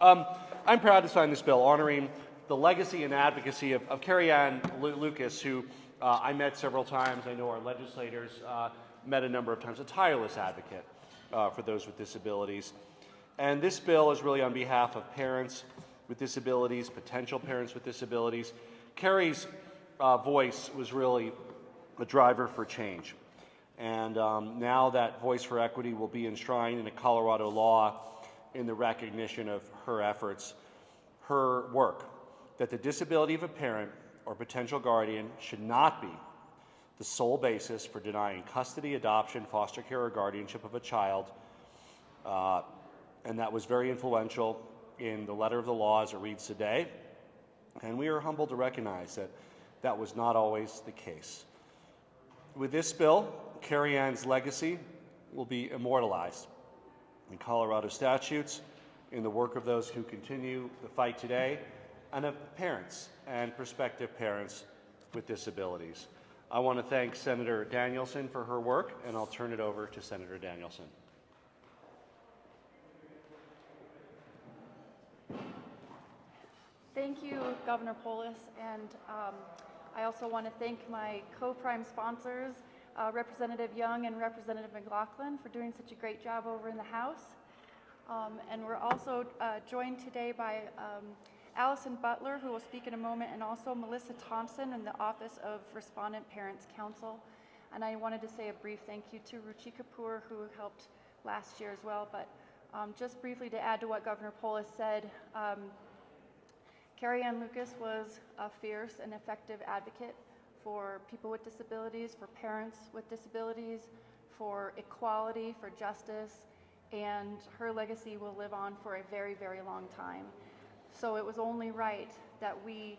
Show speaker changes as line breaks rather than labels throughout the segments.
I'm proud to sign this bill honoring the legacy and advocacy of Carrie Ann Lucas, who I met several times. I know our legislators met a number of times, a tireless advocate for those with disabilities. And this bill is really on behalf of parents with disabilities, potential parents with disabilities. Carrie's voice was really a driver for change. And now that Voice for Equity will be enshrined in a Colorado law in the recognition of her efforts, her work, that the disability of a parent or potential guardian should not be the sole basis for denying custody, adoption, foster care, or guardianship of a child. And that was very influential in the letter of the law as it reads today. And we are humbled to recognize that that was not always the case. With this bill, Carrie Ann's legacy will be immortalized in Colorado statutes, in the work of those who continue the fight today, and of parents and prospective parents with disabilities. I want to thank Senator Danielson for her work, and I'll turn it over to Senator Danielson.
Thank you, Governor Polis, and I also want to thank my co-prime sponsors, Representative Young and Representative McLaughlin, for doing such a great job over in the House. And we're also joined today by Allison Butler, who will speak in a moment, and also Melissa Thompson in the Office of Respondent Parents Council. And I wanted to say a brief thank you to Ruchi Kapoor, who helped last year as well. But just briefly to add to what Governor Polis said, Carrie Ann Lucas was a fierce and effective advocate for people with disabilities, for parents with disabilities, for equality, for justice, and her legacy will live on for a very, very long time. So it was only right that we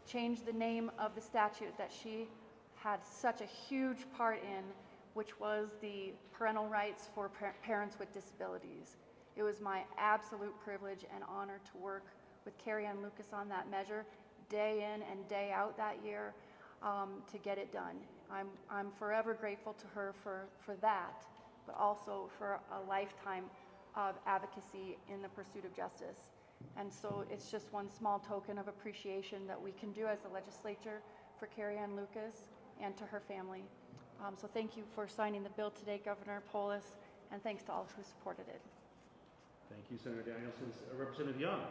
changed the name of the statute that she had such a huge part in, which was the parental rights for parents with disabilities. It was my absolute privilege and honor to work with Carrie Ann Lucas on that measure day in and day out that year to get it done. I'm forever grateful to her for that, but also for a lifetime of advocacy in the pursuit of justice. And so it's just one small token of appreciation that we can do as a legislature for Carrie Ann Lucas and to her family. So thank you for signing the bill today, Governor Polis, and thanks to all who supported it.
Thank you, Senator Danielson. Representative Young.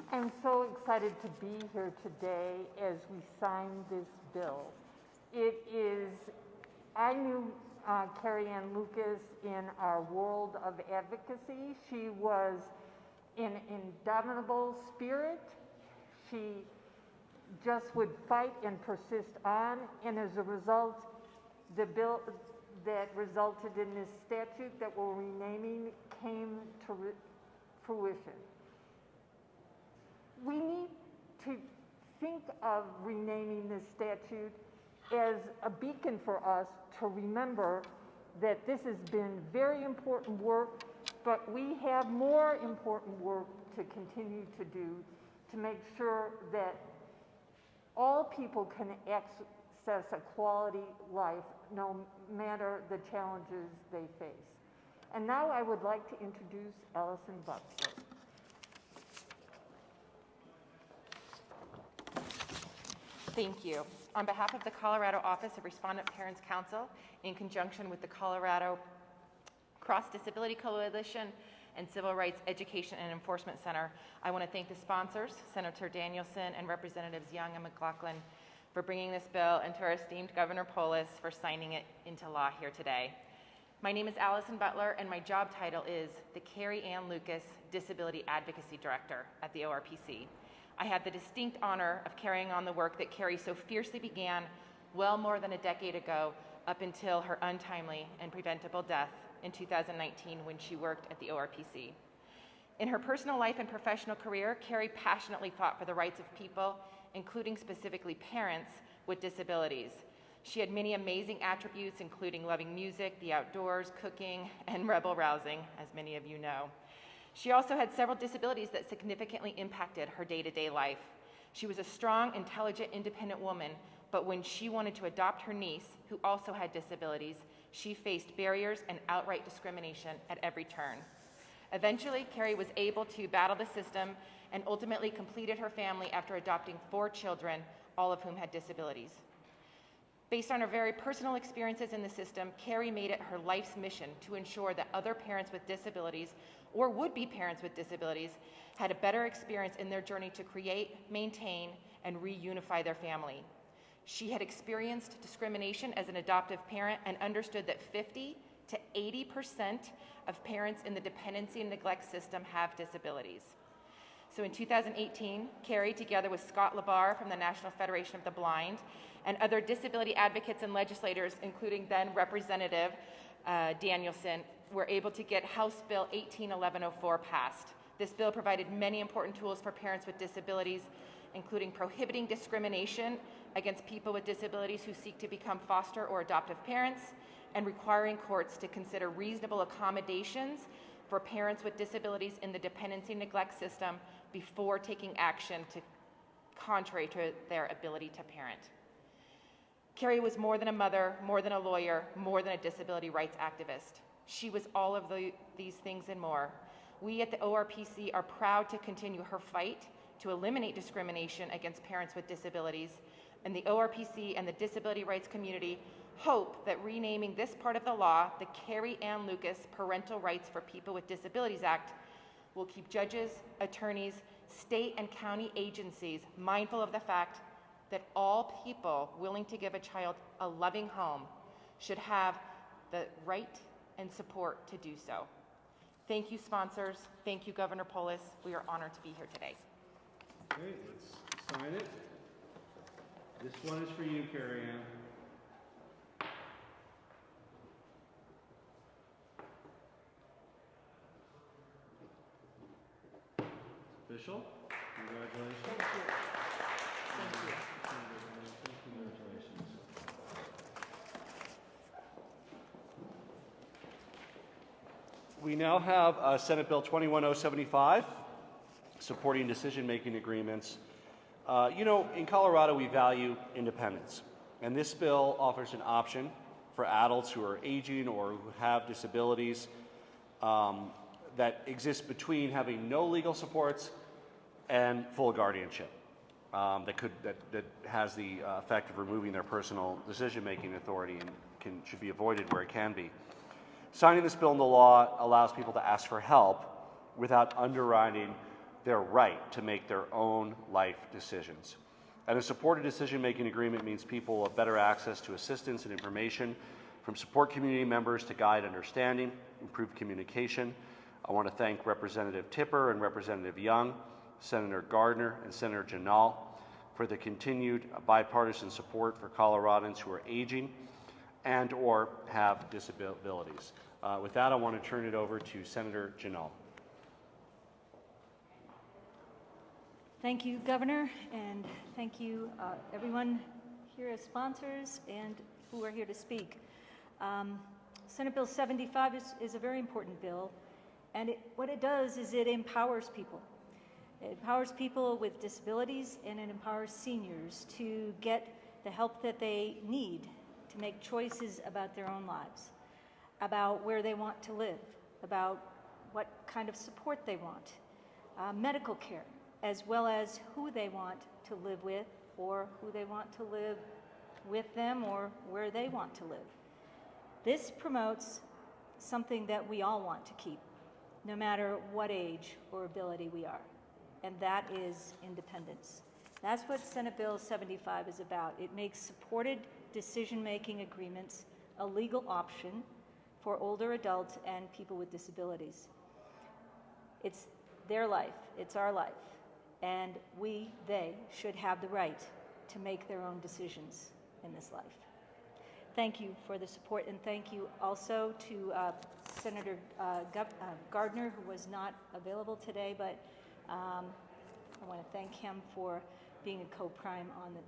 I'm so excited to be here today as we sign this bill. I knew Carrie Ann Lucas in our world of advocacy. She was an indomitable spirit. She just would fight and persist on, and as a result, the bill that resulted in this statute that we're renaming came to fruition. We need to think of renaming this statute as a beacon for us to remember that this has been very important work, but we have more important work to continue to do to make sure that all people can access a quality life no matter the challenges they face. And now I would like to introduce Allison Butler.
Thank you. On behalf of the Colorado Office of Respondent Parents Council, in conjunction with the Colorado Cross Disability Coalition and Civil Rights Education and Enforcement Center, I want to thank the sponsors, Senator Danielson and Representatives Young and McLaughlin, for bringing this bill, and to our esteemed Governor Polis for signing it into law here today. My name is Allison Butler, and my job title is the Carrie Ann Lucas Disability Advocacy Director at the ORPC. I had the distinct honor of carrying on the work that Carrie so fiercely began well more than a decade ago, up until her untimely and preventable death in 2019 when she worked at the ORPC. In her personal life and professional career, Carrie passionately fought for the rights of people, including specifically parents with disabilities. She had many amazing attributes, including loving music, the outdoors, cooking, and rebel-rousing, as many of you know. She also had several disabilities that significantly impacted her day-to-day life. She was a strong, intelligent, independent woman, but when she wanted to adopt her niece, who also had disabilities, she faced barriers and outright discrimination at every turn. Eventually, Carrie was able to battle the system and ultimately completed her family after adopting 4 children, all of whom had disabilities. Based on her very personal experiences in the system, Carrie made it her life's mission to ensure that other parents with disabilities or would-be parents with disabilities had a better experience in their journey to create, maintain, and reunify their family. She had experienced discrimination as an adoptive parent and understood that 50 to 80% of parents in the dependency and neglect system have disabilities. So in 2018, Carrie, together with Scott LaBarre from the National Federation of the Blind and other disability advocates and legislators, including then Representative Danielson, were able to get House Bill 181104 passed. This bill provided many important tools for parents with disabilities, including prohibiting discrimination against people with disabilities who seek to become foster or adoptive parents, and requiring courts to consider reasonable accommodations for parents with disabilities in the dependency and neglect system before taking action contrary to their ability to parent. Carrie was more than a mother, more than a lawyer, more than a disability rights activist. She was all of these things and more. We at the ORPC are proud to continue her fight to eliminate discrimination against parents with disabilities, and the ORPC and the disability rights community hope that renaming this part of the law the Carrie Ann Lucas Parental Rights for People with Disabilities Act will keep judges, attorneys, state and county agencies mindful of the fact that all people willing to give a child a loving home should have the right and support to do so. Thank you, sponsors. Thank you, Governor Polis. We are honored to be here today.
Okay, let's sign it. This one is for you, Carrie Ann. Official. Congratulations.
Thank you. Thank you.
Congratulations. We now have Senate Bill 21075, supporting decision-making agreements. In Colorado, we value independence, and this bill offers an option for adults who are aging or who have disabilities that exist between having no legal supports and full guardianship that has the effect of removing their personal decision-making authority and should be avoided where it can be. Signing this bill into law allows people to ask for help without underwriting their right to make their own life decisions. And a supported decision-making agreement means people have better access to assistance and information from support community members to guide understanding, improve communication. I want to thank Representative Tipper and Representative Young, Senator Gardner, and Senator Janal for the continued bipartisan support for Coloradans who are aging and or have disabilities. With that, I want to turn it over to Senator Janal.
Thank you, Governor, and thank you, everyone here as sponsors and who are here to speak. Senate Bill 75 is a very important bill, and what it does is it empowers people. It empowers people with disabilities, and it empowers seniors to get the help that they need to make choices about their own lives, about where they want to live, about what kind of support they want, medical care, as well as who they want to live with or who they want to live with them or where they want to live. This promotes something that we all want to keep, no matter what age or ability we are, and that is independence. That's what Senate Bill 75 is about. It makes supported decision-making agreements a legal option for older adults and people with disabilities. It's their life, it's our life, and they should have the right to make their own decisions in this life. Thank you for the support, and thank you also to Senator Gardner, who was not available today, but I want to thank him for being a co-prime on the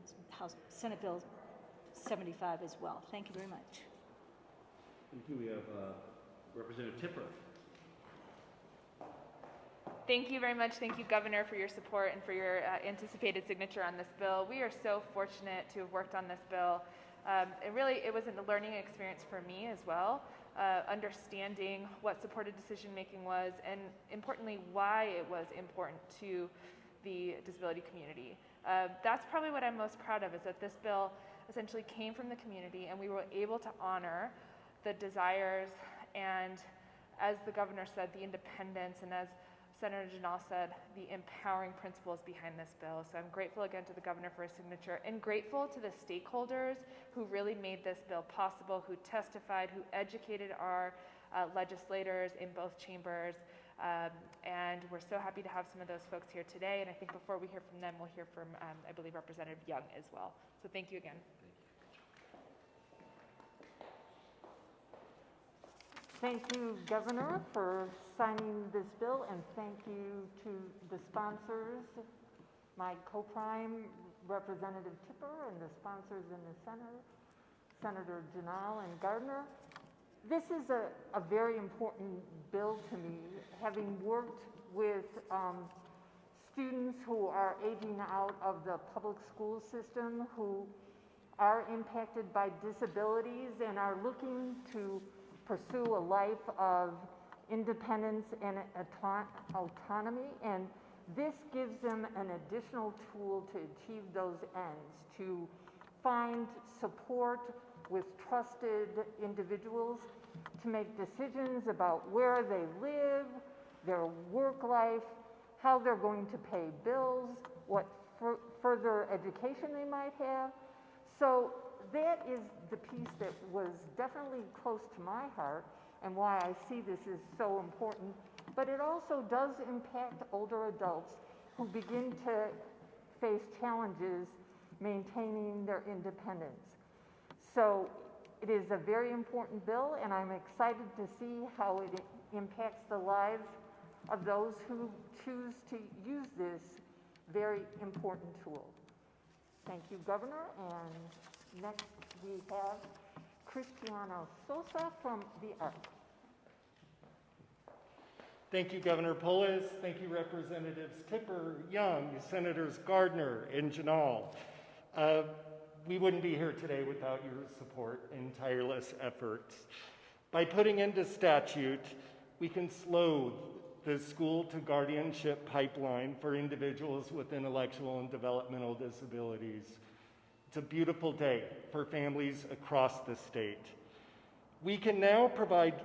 Senate Bill 75 as well. Thank you very much.
Thank you. We have Representative Tipper.
Thank you very much. Thank you, Governor, for your support and for your anticipated signature on this bill. We are so fortunate to have worked on this bill. It was a learning experience for me as well. understanding what supported decision making was, and importantly, why it was important to the disability community. That's probably what I'm most proud of, is that this bill essentially came from the community, and we were able to honor the desires and, as the governor said, the independence, and as Senator Janal said, the empowering principles behind this bill. So I'm grateful again to the governor for his signature, and grateful to the stakeholders who really made this bill possible, who testified, who educated our legislators in both chambers. And we're so happy to have some of those folks here today. And I think before we hear from them, we'll hear from, I believe, Representative Young as well. So thank you again.
Thank you, Governor, for signing this bill, and thank you to the sponsors, my co-prime, Representative Tipper, and the sponsors in the Senate, Senator Janal and Gardner. This is a very important bill to me, having worked with students who are aging out of the public school system, who are impacted by disabilities and are looking to pursue a life of independence and autonomy, and this gives them an additional tool to achieve those ends, to find support with trusted individuals, to make decisions about where they live, their work life, how they're going to pay bills, what further education they might have. So that is the piece that was definitely close to my heart, and why I see this is so important. But it also does impact older adults who begin to face challenges maintaining their independence. So it is a very important bill, and I'm excited to see how it impacts the lives of those who choose to use this very important tool. Thank you, Governor. And next we have Cristiano Sosa from the ARC.
Thank you, Governor Polis. Thank you, Representatives Tipper, Young, Senators Gardner, and Janal. We wouldn't be here today without your support and tireless efforts. By putting into statute, we can slow the school to guardianship pipeline for individuals with intellectual and developmental disabilities. It's a beautiful day for families across the state. We can now provide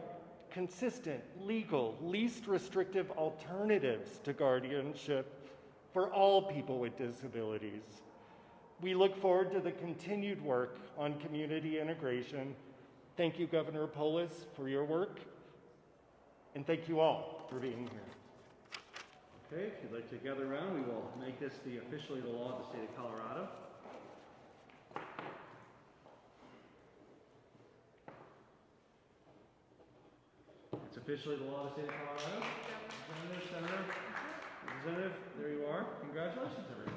consistent, legal, least restrictive alternatives to guardianship for all people with disabilities. We look forward to the continued work on community integration. Thank you, Governor Polis, for your work, and thank you all for being here.
Okay, if you'd like to gather around, we will make this officially the law of the state of Colorado. It's officially the law of the state of Colorado. Senator, there you are. Congratulations, everyone.